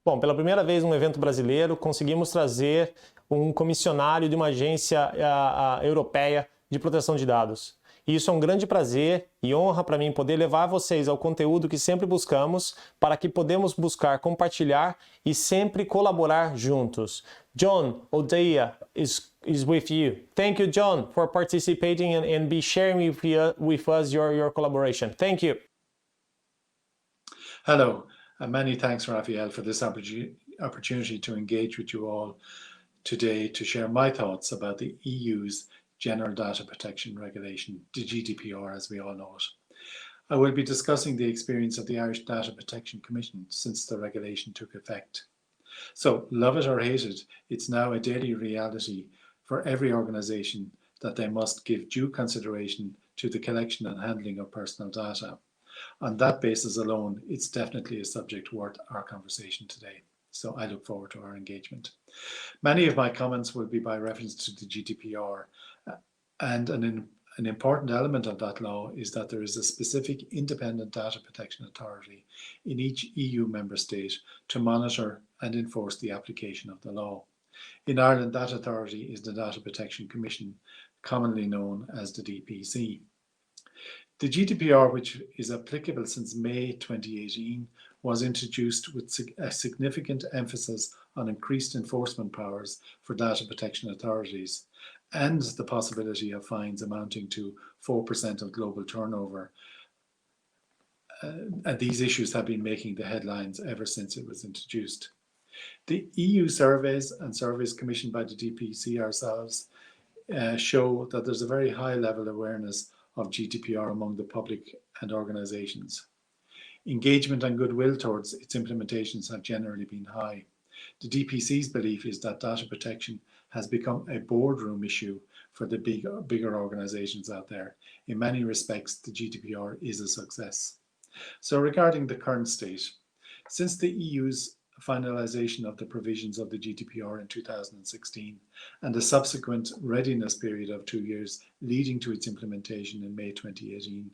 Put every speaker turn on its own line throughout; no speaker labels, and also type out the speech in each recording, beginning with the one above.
Bom, pela primeira vez num evento brasileiro, conseguimos trazer um comissionário de uma agência europeia de proteção de dados. E isso é um grande prazer e honra para mim poder levar vocês ao conteúdo que sempre buscamos para que podemos buscar compartilhar e sempre colaborar juntos. John Odeia is with you. Thank you, John, for participating and be sharing with us your collaboration. Thank you.
Hello, and many thanks, Raphael, for this opportunity to engage with you all today to share my thoughts about the EU's General Data Protection Regulation, the GDPR as we all know it. I will be discussing the experience of the Irish Data Protection Commission since the regulation took effect. So, love it or hate it, it's now a daily reality for every organisation that they must give due consideration to the collection and handling of personal data. On that basis alone, it's definitely a subject worth our conversation today. So I look forward to our engagement. Many of my comments will be by reference to the GDPR, and an important element of that law is that there is a specific independent data protection authority in each EU member state to monitor and enforce the application of the law. In Ireland, that authority is the Data Protection Commission, commonly known as the Ddpc. The GDPR, which is applicable since May 2018, was introduced with a significant emphasis on increased enforcement powers for data protection authorities and the possibility of fines amounting to 4% of global turnover. And these issues have been making the headlines ever since it was introduced. The EU surveys and surveys commissioned by the Ddpc ourselves show that there's a very high level of awareness of GDPR among the public and organisations. Engagement and goodwill towards its implementations have generally been high. The Ddpc's belief is that data protection has become a boardroom issue for the bigger organisations out there. In many respects, the GDPR is a success. So regarding the current state, since the EU's finalisation of the provisions of the GDPR in 2016 and the subsequent readiness period of 2 years leading to its implementation in May 2018,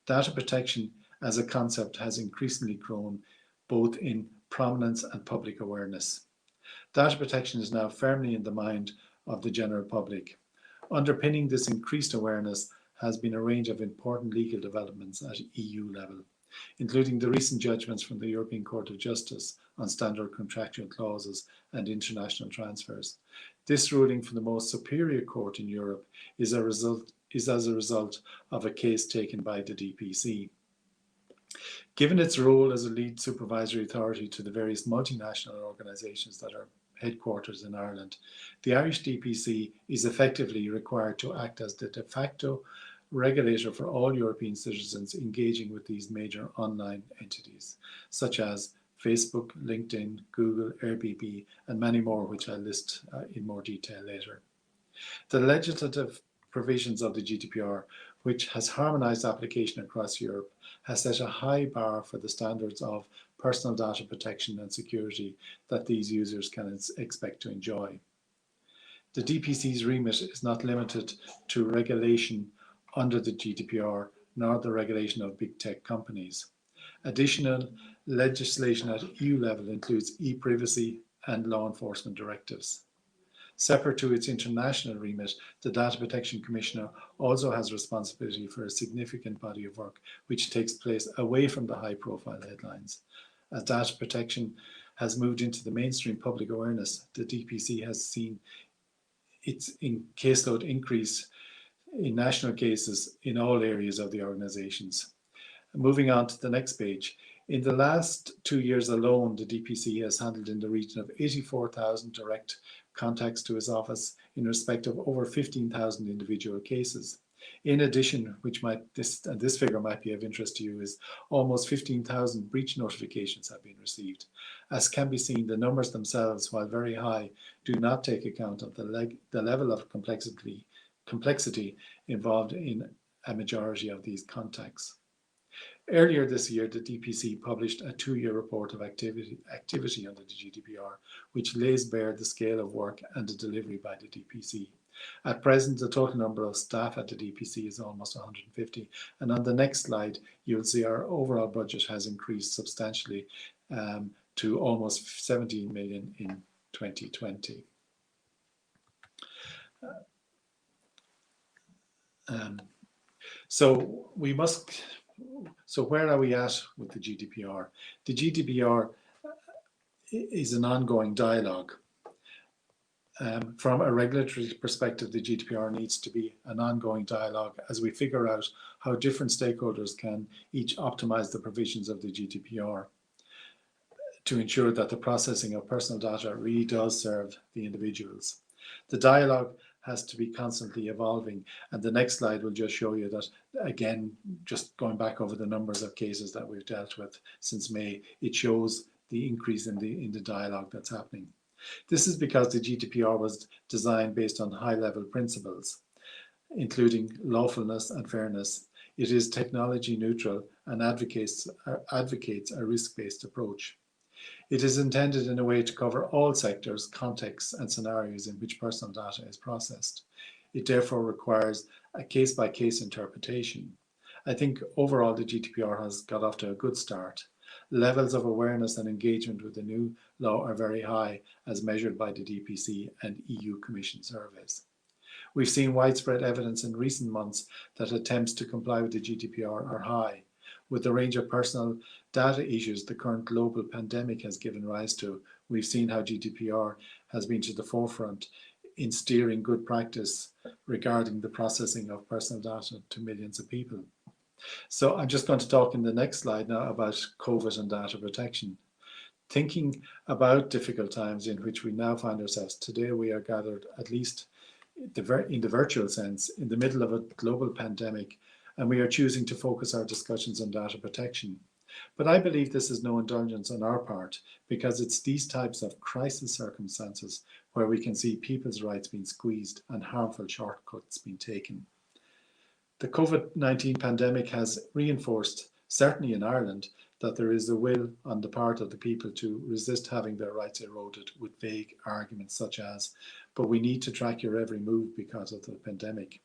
data protection as a concept has increasingly grown both in prominence and public awareness. Data protection is now firmly in the mind of the general public. Underpinning this increased awareness has been a range of important legal developments at EU level, including the recent judgments from the European Court of Justice on standard contractual clauses and international transfers. This ruling from the most superior court in Europe is as a result of a case taken by the Ddpc. Given its role as a lead supervisory authority to the various multinational organisations that are headquarters in Ireland, the Irish Ddpc is effectively required to act as the de facto regulator for all European citizens engaging with these major online entities, such as Facebook, LinkedIn, Google, Airbnb, and many more, which I'll list in more detail later. The legislative provisions of the GDPR, which has harmonised application across Europe, has set a high bar for the standards of personal data protection and security that these users can expect to enjoy. The Ddpc's remit is not limited to regulation under the GDPR, nor the regulation of big tech companies. Additional legislation at EU level includes e-privacy and law enforcement directives. Separate to its international remit, the Data Protection Commissioner also has responsibility for a significant body of work which takes place away from the high-profile headlines. As data protection has moved into the mainstream public awareness, the Ddpc has seen its caseload increase in national cases in all areas of the organisations. Moving on to the next page. In the last 2 years alone, the Ddpc has handled in the region of 84,000 direct contacts to his office in respect of over 15,000 individual cases. In addition, this figure might be of interest to you, is almost 15,000 breach notifications have been received. As can be seen, the numbers themselves, while very high, do not take account of the level of complexity involved in a majority of these contacts. Earlier this year, the Ddpc published a 2-year report of activity under the GDPR, which lays bare the scale of work and the delivery by the Ddpc. At present, the total number of staff at the Ddpc is almost 150, and on the next slide, you'll see our overall budget has increased substantially to almost 17 million in 2020. So where are we at with the GDPR? The GDPR is an ongoing dialogue. From a regulatory perspective, the GDPR needs to be an ongoing dialogue as we figure out how different stakeholders can each optimize the provisions of the GDPR to ensure that the processing of personal data really does serve the individuals. The dialogue has to be constantly evolving, and the next slide will just show you that, again, just going back over the numbers of cases that we've dealt with since May, it shows the increase in the dialogue that's happening. This is because the GDPR was designed based on high-level principles, including lawfulness and fairness. It is technology neutral and advocates a risk-based approach. It is intended in a way to cover all sectors, contexts, and scenarios in which personal data is processed. It therefore requires a case-by-case interpretation. I think overall the GDPR has got off to a good start. Levels of awareness and engagement with the new law are very high, as measured by the Ddpc and EU Commission surveys. We've seen widespread evidence in recent months that attempts to comply with the GDPR are high. With the range of personal data issues the current global pandemic has given rise to, we've seen how GDPR has been to the forefront in steering good practice regarding the processing of personal data to millions of people. So I'm just going to talk in the next slide now about COVID and data protection. Thinking about difficult times in which we now find ourselves, today we are gathered, at least in the virtual sense, in the middle of a global pandemic, and we are choosing to focus our discussions on data protection. But I believe this is no indulgence on our part, because it's these types of crisis circumstances where we can see people's rights being squeezed and harmful shortcuts being taken. The COVID-19 pandemic has reinforced, certainly in Ireland, that there is a will on the part of the people to resist having their rights eroded with vague arguments such as, but we need to track your every move because of the pandemic.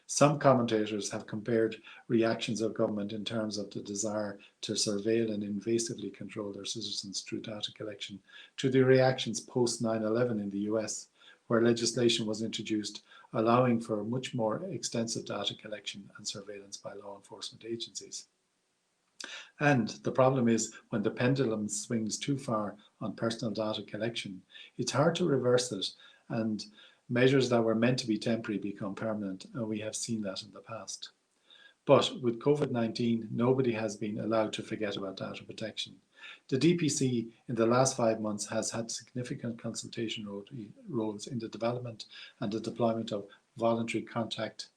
Some commentators have compared reactions of government in terms of the desire to surveil and invasively control their citizens through data collection to the reactions post 9/11 in the US, where legislation was introduced allowing for much more extensive data collection and surveillance by law enforcement agencies. And the problem is, when the pendulum swings too far on personal data collection, it's hard to reverse it, and measures that were meant to be temporary become permanent, and we have seen that in the past. But with COVID-19, nobody has been allowed to forget about data protection. The Ddpc in the last 5 months has had significant consultation roles in the development and the deployment of voluntary contact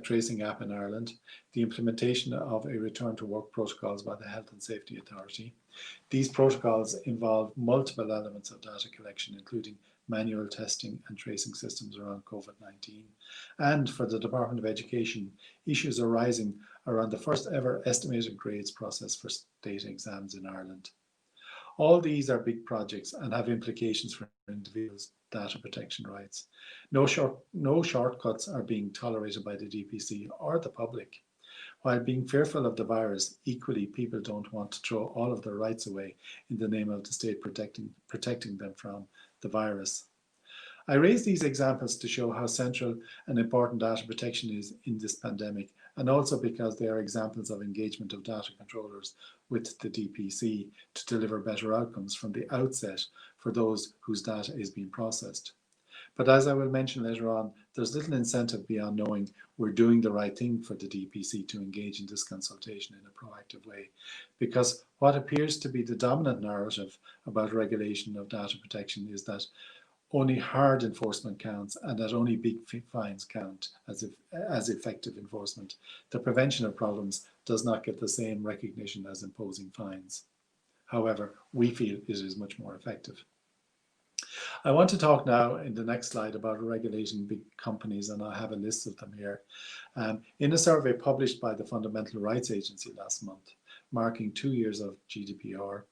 tracing app in Ireland, the implementation of a return to work protocols by the Health and Safety Authority. These protocols involve multiple elements of data collection, including manual testing and tracing systems around COVID-19. And for the Department of Education, issues arising around the first ever estimated grades process for state exams in Ireland. All these are big projects and have implications for individuals' data protection rights. No shortcuts are being tolerated by the Ddpc or the public. While being fearful of the virus, equally people don't want to throw all of their rights away in the name of the state protecting them from the virus. I raise these examples to show how central and important data protection is in this pandemic, and also because they are examples of engagement of data controllers with the Ddpc to deliver better outcomes from the outset for those whose data is being processed. But as I will mention later on, there's little incentive beyond knowing we're doing the right thing for the Ddpc to engage in this consultation in a proactive way, because what appears to be the dominant narrative about regulation of data protection is that only hard enforcement counts and that only big fines count as effective enforcement. The prevention of problems does not get the same recognition as imposing fines. However, we feel it is much more effective. I want to talk now in the next slide about regulating big companies, and I have a list of them here. In a survey published by the Fundamental Rights Agency last month, marking 2 years of GDPR,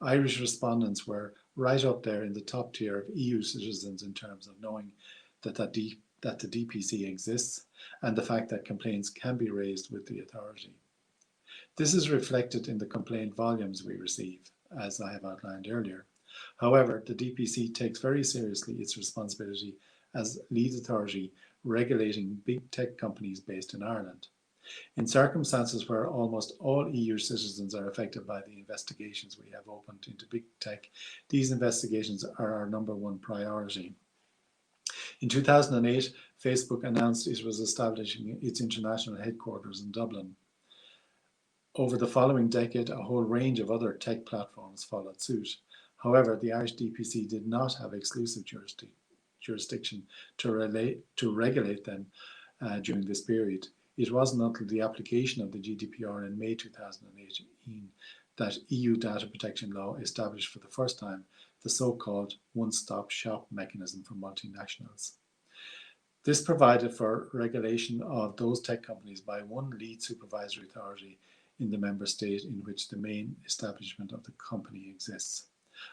Irish respondents were right up there in the top tier of EU citizens in terms of knowing that the Ddpc exists and the fact that complaints can be raised with the authority. This is reflected in the complaint volumes we receive. as I have outlined earlier. However, the DPC takes very seriously its responsibility as lead authority regulating big tech companies based in Ireland. In circumstances where almost all EU citizens are affected by the investigations we have opened into big tech, these investigations are our #1 priority. In 2008, Facebook announced it was establishing its international headquarters in Dublin. Over the following decade, a whole range of other tech platforms followed suit. However, the Irish DPC did not have exclusive jurisdiction to regulate them during this period. It wasn't until the application of the GDPR in May 2018 that EU data protection law established for the first time the so-called one-stop shop mechanism for multinationals. This provided for regulation of those tech companies by one lead supervisory authority in the member state in which the main establishment of the company exists.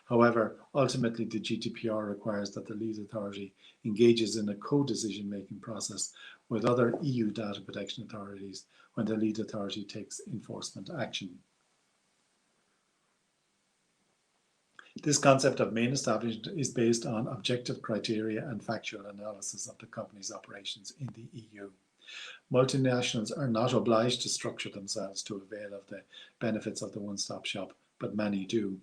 However, ultimately the GDPR requires that the lead authority engages in a co-decision-making process with other EU data protection authorities when the lead authority takes enforcement action. This concept of main establishment is based on objective criteria and factual analysis of the company's operations in the EU. Multinationals are not obliged to structure themselves to avail of the benefits of the one-stop shop, but many do.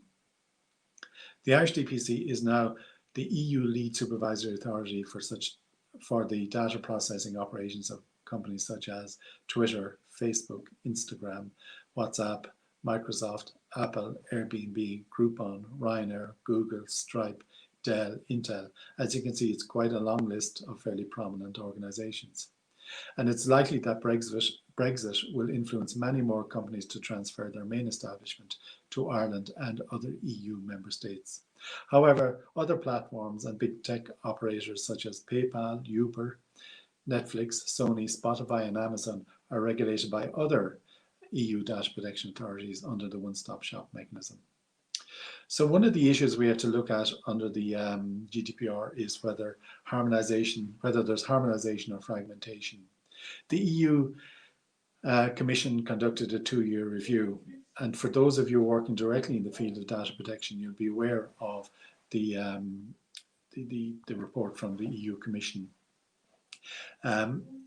The Irish DPC is now the EU lead supervisory authority for the data processing operations of companies such as Twitter, Facebook, Instagram, WhatsApp, Microsoft, Apple, Airbnb, Groupon, Ryanair, Google, Stripe, Dell, Intel. As you can see, it's quite a long list of fairly prominent organizations. And it's likely that Brexit will influence many more companies to transfer their main establishment to Ireland and other EU member states. However, other platforms and big tech operators such as PayPal, Uber, Netflix, Sony, Spotify, and Amazon are regulated by other EU data protection authorities under the one-stop shop mechanism. So one of the issues we have to look at under the GDPR is whether there's harmonization or fragmentation. The EU Commission conducted a 2-year review, and for those of you working directly in the field of data protection, you'll be aware of the report from the EU Commission.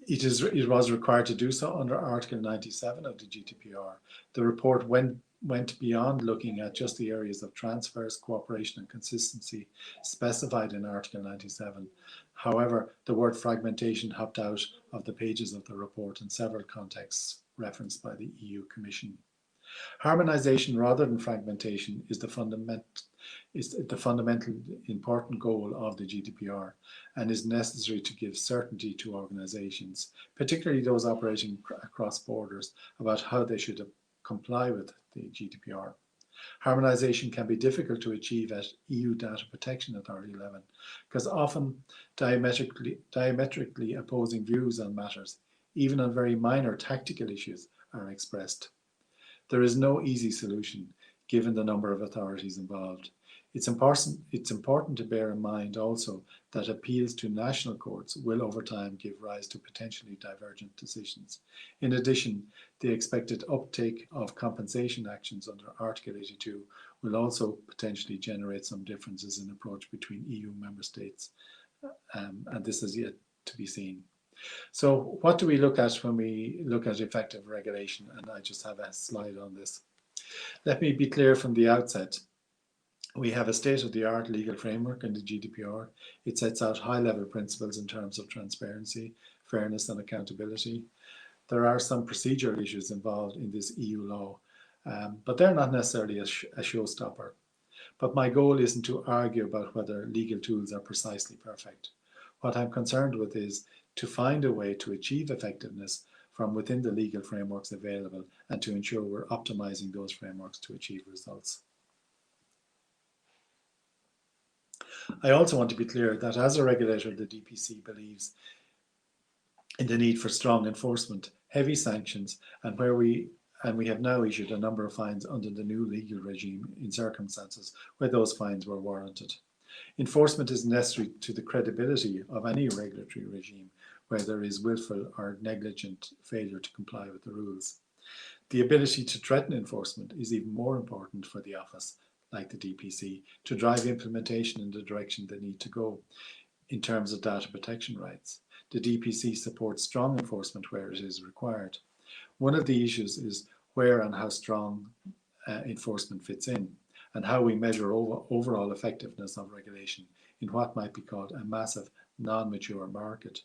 It was required to do so under Article 97 of the GDPR. The report went beyond looking at just the areas of transfers, cooperation and consistency specified in Article 97. However, the word fragmentation hopped out of the pages of the report in several contexts referenced by the EU Commission. Harmonization rather than fragmentation is the fundamental important goal of the GDPR and is necessary to give certainty to organizations, particularly those operating across borders, about how they should comply with the GDPR. Harmonization can be difficult to achieve at EU data protection authority level because often diametrically opposing views on matters, even on very minor tactical issues, are expressed. There is no easy solution given the number of authorities involved. It's important to bear in mind also that appeals to national courts will over time give rise to potentially divergent decisions. In addition, the expected uptake of compensation actions under Article 82 will also potentially generate some differences in approach between EU member states, and this is yet to be seen. So what do we look at when we look at effective regulation? And I just have a slide on this. Let me be clear from the outset. We have a state-of-the-art legal framework in the GDPR. It sets out high-level principles in terms of transparency, fairness and accountability. There are some procedural issues involved in this EU law, but they're not necessarily a showstopper. But my goal isn't to argue about whether legal tools are precisely perfect. What I'm concerned with is to find a way to achieve effectiveness from within the legal frameworks available and to ensure we're optimizing those frameworks to achieve results. I also want to be clear that as a regulator, the DPC believes in the need for strong enforcement, heavy sanctions, and we have now issued a number of fines under the new legal regime in circumstances where those fines were warranted. Enforcement is necessary to the credibility of any regulatory regime where there is willful or negligent failure to comply with the rules. The ability to threaten enforcement is even more important for the office like the DPC, to drive implementation in the direction they need to go in terms of data protection rights. The DPC supports strong enforcement where it is required. One of the issues is where and how strong enforcement fits in, and how we measure overall effectiveness of regulation in what might be called a massive non-mature market,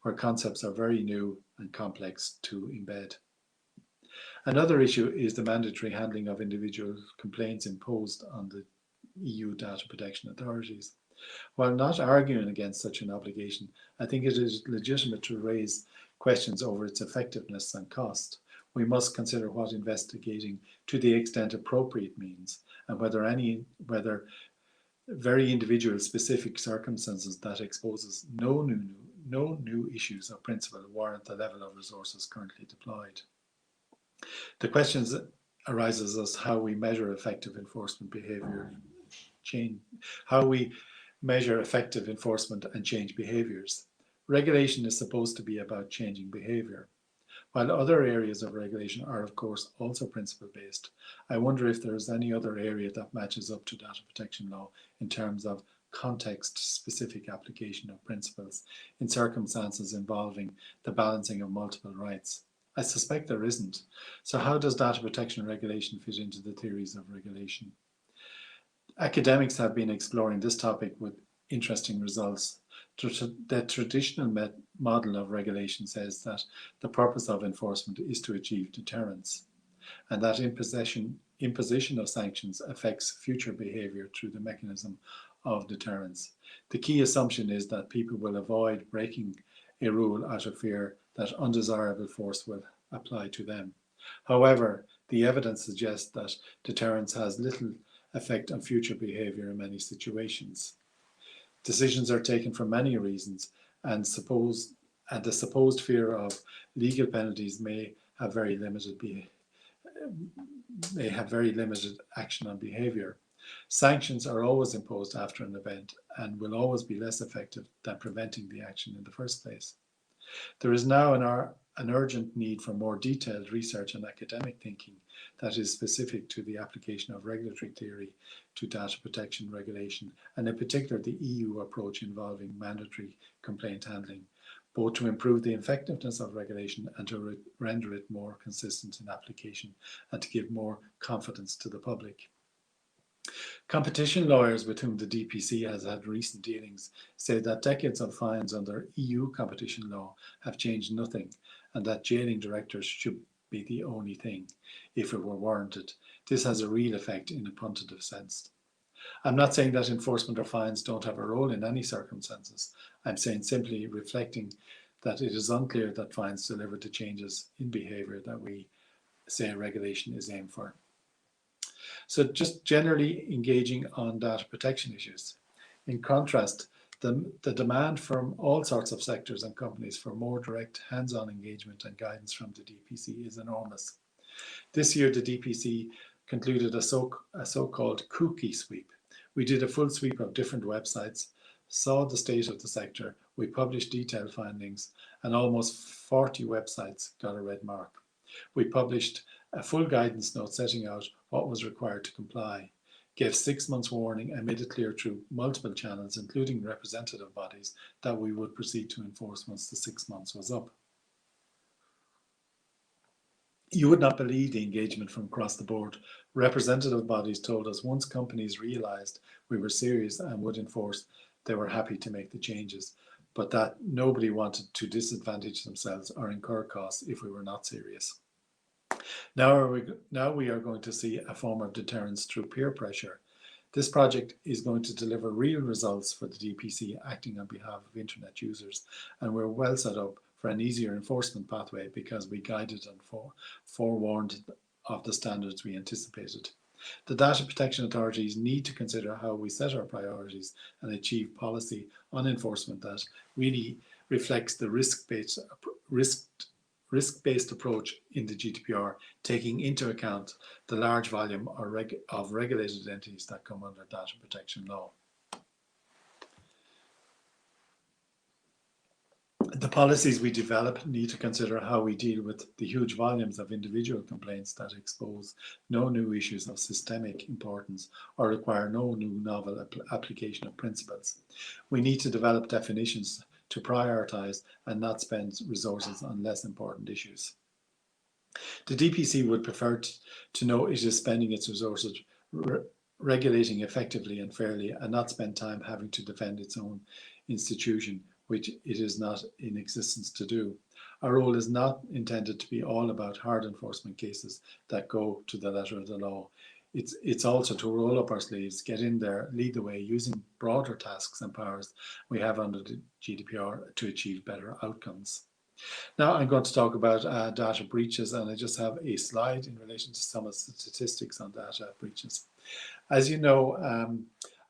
where concepts are very new and complex to embed. Another issue is the mandatory handling of individual complaints imposed on the EU data protection authorities. While not arguing against such an obligation, I think it is legitimate to raise questions over its effectiveness and cost. We must consider what investigating to the extent appropriate means, and whether very individual specific circumstances that exposes no new issues of principle warrant the level of resources currently deployed. The questions arises as how we measure effective enforcement behavior change, how we measure effective enforcement and change behaviors. Regulation is supposed to be about changing behavior. While other areas of regulation are, of course, also principle-based, I wonder if there is any other area that matches up to data protection law in terms of context-specific application of principles in circumstances involving the balancing of multiple rights. I suspect there isn't. So how does data protection regulation fit into the theories of regulation? Academics have been exploring this topic with interesting results. The traditional model of regulation says that the purpose of enforcement is to achieve deterrence, and that imposition of sanctions affects future behavior through the mechanism of deterrence. The key assumption is that people will avoid breaking a rule out of fear that undesirable force will apply to them. However, the evidence suggests that deterrence has little effect on future behavior in many situations. Decisions are taken for many reasons, and the supposed fear of legal penalties may have very limited action on behavior. Sanctions are always imposed after an event and will always be less effective than preventing the action in the first place. There is now an urgent need for more detailed research and academic thinking that is specific to the application of regulatory theory to data protection regulation, and in particular the EU approach involving mandatory complaint handling, both to improve the effectiveness of regulation and to render it more consistent in application and to give more confidence to the public. Competition lawyers with whom the DPC has had recent dealings say that decades of fines under EU competition law have changed nothing, and that jailing directors should be the only thing, if it were warranted. This has a real effect in a punitive sense. I'm not saying that enforcement or fines don't have a role in any circumstances. I'm saying simply reflecting that it is unclear that fines deliver the changes in behaviour that we say regulation is aimed for. So just generally engaging on data protection issues. In contrast, the demand from all sorts of sectors and companies for more direct hands-on engagement and guidance from the DPC is enormous. This year, the DPC concluded a so-called cookie sweep. We did a full sweep of different websites, saw the state of the sector, we published detailed findings, and almost 40 websites got a red mark. We published a full guidance note setting out what was required to comply, gave 6 months warning, and made it clear through multiple channels, including representative bodies, that we would proceed to enforce once the 6 months was up. You would not believe the engagement from across the board. Representative bodies told us once companies realised we were serious and would enforce, they were happy to make the changes, but that nobody wanted to disadvantage themselves or incur costs if we were not serious. Now we are going to see a form of deterrence through peer pressure. This project is going to deliver real results for the DPC acting on behalf of internet users, and we're well set up for an easier enforcement pathway because we guided and forewarned of the standards we anticipated. The data protection authorities need to consider how we set our priorities and achieve policy on enforcement that really reflects the risk-based approach in the GDPR, taking into account the large volume of regulated entities that come under data protection law. The policies we develop need to consider how we deal with the huge volumes of individual complaints that expose no new issues of systemic importance or require no new novel application of principles. We need to develop definitions to prioritise and not spend resources on less important issues. The DPC would prefer to know it is spending its resources regulating effectively and fairly and not spend time having to defend its own institution, which it is not in existence to do. Our role is not intended to be all about hard enforcement cases that go to the letter of the law. It's also to roll up our sleeves, get in there, lead the way, using broader tasks and powers we have under the GDPR to achieve better outcomes. Now I'm going to talk about data breaches, and I just have a slide in relation to some of the statistics on data breaches. As you know,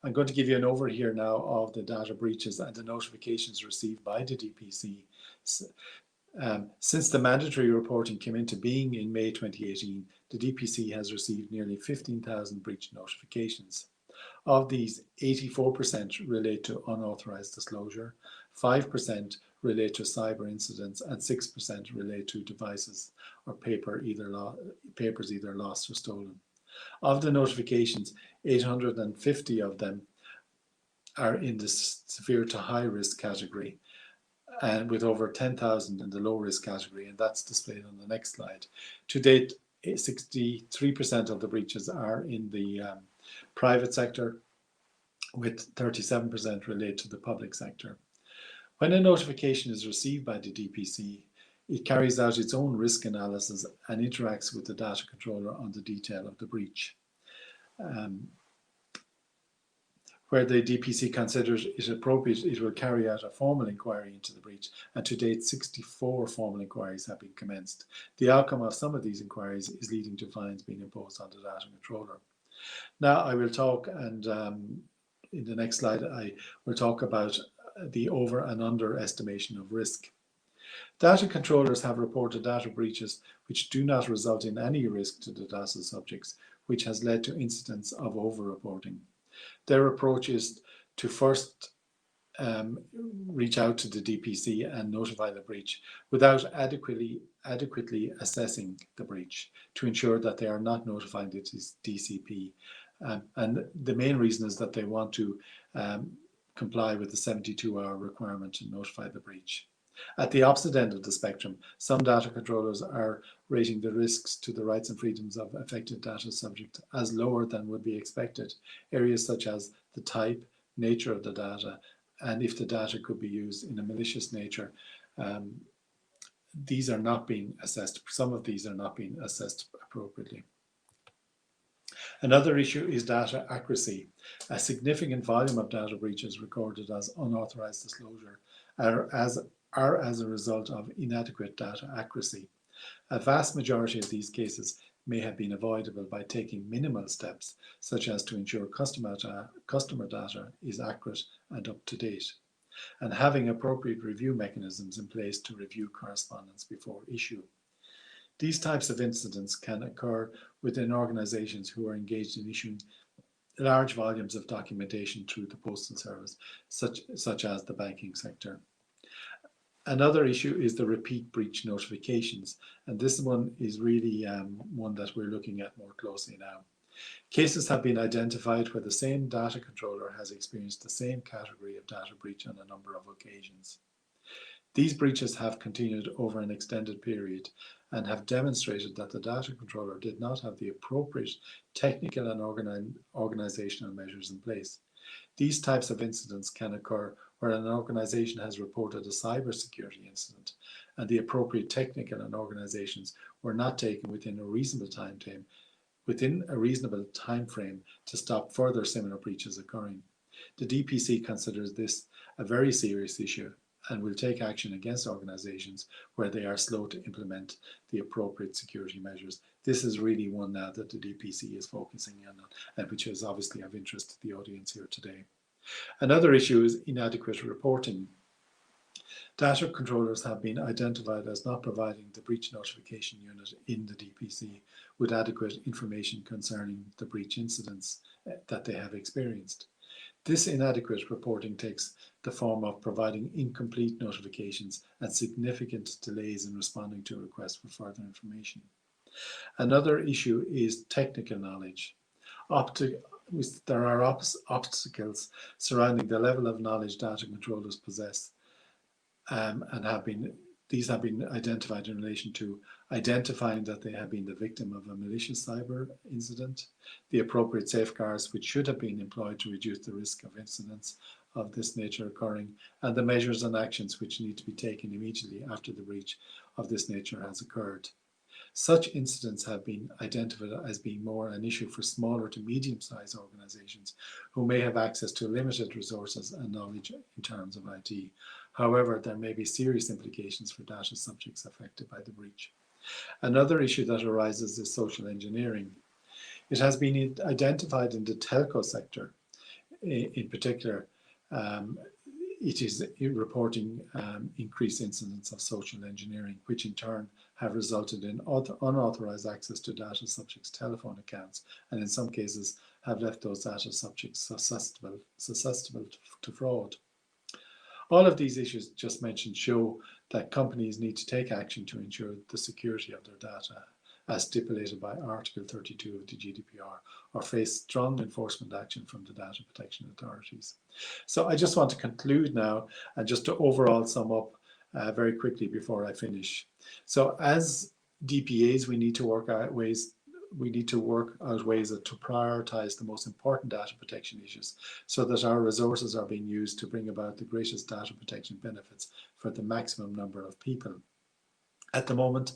I'm going to give you an overview here now of the data breaches and the notifications received by the DPC. Since the mandatory reporting came into being in May 2018, the DPC has received nearly 15,000 breach notifications. Of these, 84% relate to unauthorized disclosure, 5% relate to cyber incidents, and 6% relate to devices or papers either lost or stolen. Of the notifications, 850 of them are in the severe to high risk category, and with over 10,000 in the low risk category, and that's displayed on the next slide. To date, 63% of the breaches are in the private sector, with 37% relate to the public sector. When a notification is received by the DPC, it carries out its own risk analysis and interacts with the data controller on the detail of the breach. Where the DPC considers it appropriate, it will carry out a formal inquiry into the breach, and to date 64 formal inquiries have been commenced. The outcome of some of these inquiries is leading to fines being imposed on the data controller. Now I will talk, and in the next slide I will talk about the over and under estimation of risk. Data controllers have reported data breaches which do not result in any risk to the data subjects, which has led to incidents of over-reporting. Their approach is to first reach out to the DPC and notify the breach without adequately assessing the breach to ensure that they are not notifying the DCP. And the main reason is that they want to comply with the 72-hour requirement to notify the breach. At the opposite end of the spectrum, some data controllers are rating the risks to the rights and freedoms of affected data subject as lower than would be expected. Areas such as the type, nature of the data, and if the data could be used in a malicious nature, these are not being assessed. Some of these are not being assessed appropriately. Another issue is data accuracy. A significant volume of data breaches recorded as unauthorized disclosure are as a result of inadequate data accuracy. A vast majority of these cases may have been avoidable by taking minimal steps, such as to ensure customer data is accurate and up to date, and having appropriate review mechanisms in place to review correspondence before issue. These types of incidents can occur within organizations who are engaged in issuing large volumes of documentation through the postal service, such as the banking sector. Another issue is the repeat breach notifications, and this one is really one that we're looking at more closely now. Cases have been identified where the same data controller has experienced the same category of data breach on a number of occasions. These breaches have continued over an extended period and have demonstrated that the data controller did not have the appropriate technical and organizational measures in place. These types of incidents can occur where an organization has reported a cyber security incident and the appropriate technical and organizations were not taken within a reasonable time frame to stop further similar breaches occurring. The DPC considers this a very serious issue and will take action against organizations where they are slow to implement the appropriate security measures. This is really one now that the DPC is focusing on, and which is obviously of interest to the audience here today. Another issue is inadequate reporting. Data controllers have been identified as not providing the breach notification unit in the DPC with adequate information concerning the breach incidents that they have experienced. This inadequate reporting takes the form of providing incomplete notifications and significant delays in responding to requests for further information. Another issue is technical knowledge. There are obstacles surrounding the level of knowledge data controllers possess, and these have been identified in relation to identifying that they have been the victim of a malicious cyber incident, the appropriate safeguards which should have been employed to reduce the risk of incidents of this nature occurring, and the measures and actions which need to be taken immediately after the breach of this nature has occurred. Such incidents have been identified as being more an issue for smaller to medium-sized organizations who may have access to limited resources and knowledge in terms of IT. However, there may be serious implications for data subjects affected by the breach. Another issue that arises is social engineering. It has been identified in the telco sector in particular. It is reporting increased incidents of social engineering, which in turn have resulted in unauthorized access to data subjects' telephone accounts, and in some cases have left those data subjects susceptible to fraud. All of these issues just mentioned show that companies need to take action to ensure the security of their data, as stipulated by Article 32 of the GDPR, or face strong enforcement action from the data protection authorities. So I just want to conclude now, and just to overall sum up very quickly before I finish. So as DPAs, we need to work out ways to prioritize the most important data protection issues so that our resources are being used to bring about the greatest data protection benefits for the maximum number of people. At the moment,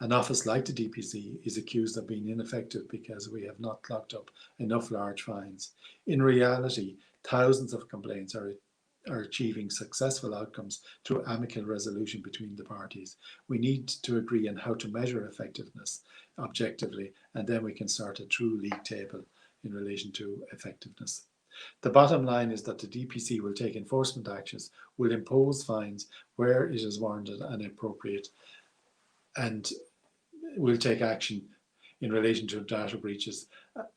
an office like the Ddpc is accused of being ineffective because we have not clocked up enough large fines. In reality, thousands of complaints are achieving successful outcomes through amicable resolution between the parties. We need to agree on how to measure effectiveness objectively, and then we can start a true league table in relation to effectiveness. The bottom line is that the Ddpc will take enforcement actions, will impose fines where it is warranted and appropriate, and will take action in relation to data breaches,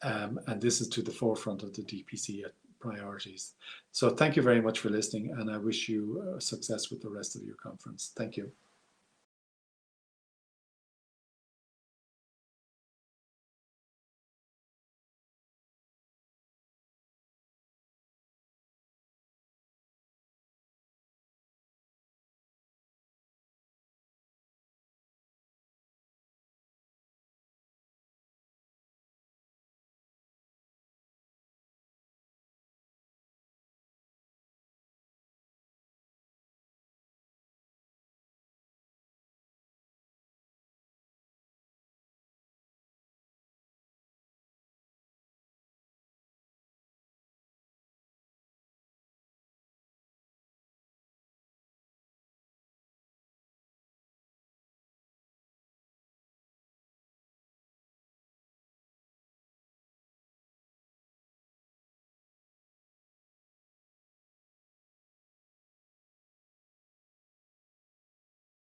and this is to the forefront of the Ddpc priorities. So thank you very much for listening, and I wish you success with the rest of your conference. Thank you.